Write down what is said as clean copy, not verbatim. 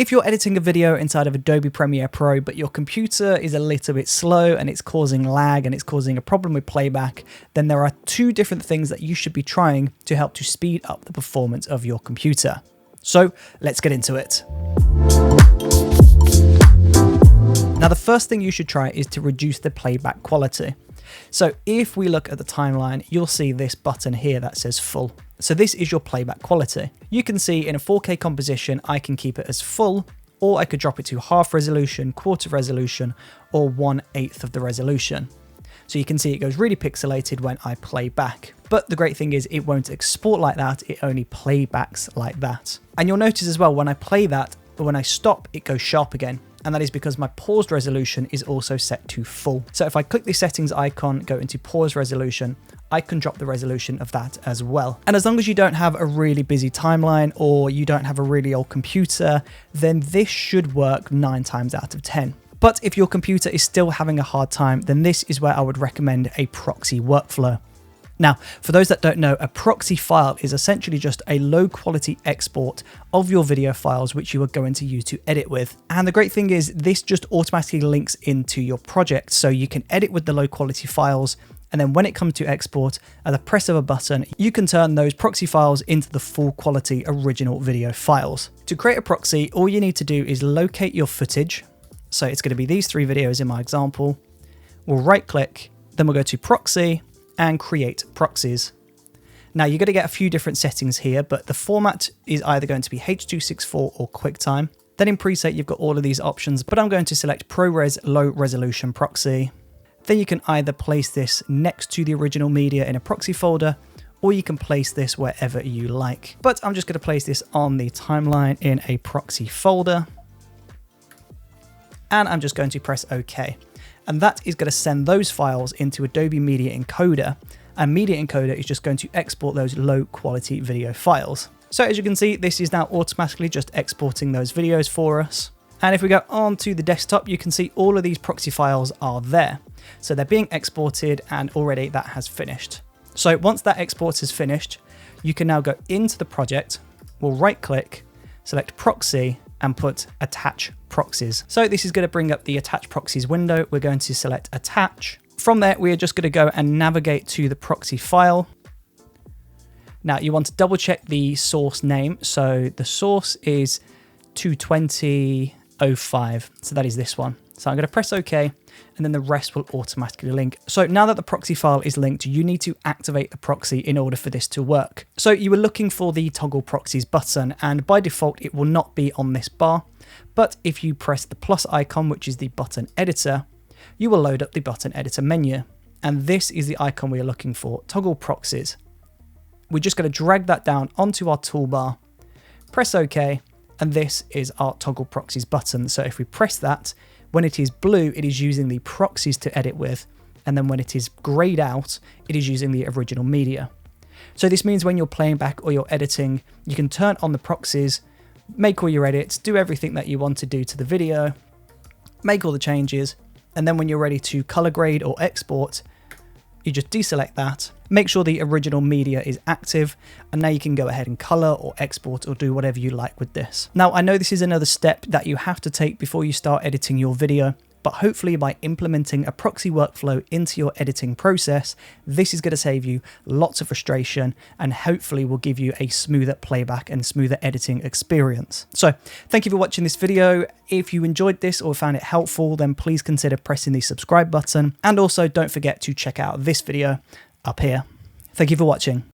If you're editing a video inside of Adobe Premiere Pro, but your computer is a little bit slow and it's causing lag and it's causing a problem with playback, then there are two different things that you should be trying to help to speed up the performance of your computer. So let's get into it. Now, the first thing you should try is to reduce the playback quality. So if we look at the timeline, you'll see this button here that says full. So this is your playback quality. You can see in a 4K composition, I can keep it as full, or I could drop it to half resolution, quarter resolution, or 1/8 of the resolution. So you can see it goes really pixelated when I play back. But the great thing is it won't export like that, it only playbacks like that. And you'll notice as well, when I play that, but when I stop, it goes sharp again. And that is because my paused resolution is also set to full. So if I click the settings icon, go into pause resolution, I can drop the resolution of that as well. And as long as you don't have a really busy timeline or you don't have a really old computer, then this should work 9 times out of 10. But if your computer is still having a hard time, then this is where I would recommend a proxy workflow. Now, for those that don't know, a proxy file is essentially just a low quality export of your video files which you are going to use to edit with. And the great thing is this just automatically links into your project, so you can edit with the low quality files, and then when it comes to export, at the press of a button, you can turn those proxy files into the full quality original video files. To create a proxy, all you need to do is locate your footage. So it's going to be these 3 videos in my example. We'll right click, then we'll go to proxy, and create proxies. Now you're going to get a few different settings here, but the format is either going to be H.264 or QuickTime. Then in preset, you've got all of these options, but I'm going to select ProRes Low Resolution Proxy. Then you can either place this next to the original media in a proxy folder, or you can place this wherever you like. But I'm just going to place this on the timeline in a proxy folder. And I'm just going to press OK. And that is going to send those files into Adobe Media Encoder, and Media Encoder is just going to export those low quality video files. So as you can see, this is now automatically just exporting those videos for us. And if we go on to the desktop, you can see all of these proxy files are there. So they're being exported, and already that has finished. So once that export is finished, you can now go into the project, we'll right click, select proxy, and put attach proxies. So this is going to bring up the attach proxies window. We're going to select attach. From there, we are just going to go and navigate to the proxy file. Now you want to double check the source name. So the source is 220.05. So that is this one. So I'm going to press OK, and then the rest will automatically link. So now that the proxy file is linked, you need to activate the proxy in order for this to work. So you were looking for the toggle proxies button, and by default, it will not be on this bar. But if you press the plus icon, which is the button editor, you will load up the button editor menu. And this is the icon we are looking for, toggle proxies. We're just going to drag that down onto our toolbar, press OK, and this is our toggle proxies button. So if we press that, when it is blue, it is using the proxies to edit with, and then when it is grayed out, it is using the original media. So this means when you're playing back or you're editing, you can turn on the proxies, make all your edits, do everything that you want to do to the video, make all the changes, and then when you're ready to color grade or export, you just deselect that, make sure the original media is active, and now you can go ahead and color or export or do whatever you like with this. Now, I know this is another step that you have to take before you start editing your video, but hopefully by implementing a proxy workflow into your editing process, this is going to save you lots of frustration and hopefully will give you a smoother playback and smoother editing experience. So thank you for watching this video. If you enjoyed this or found it helpful, then please consider pressing the subscribe button. And also don't forget to check out this video up here. Thank you for watching.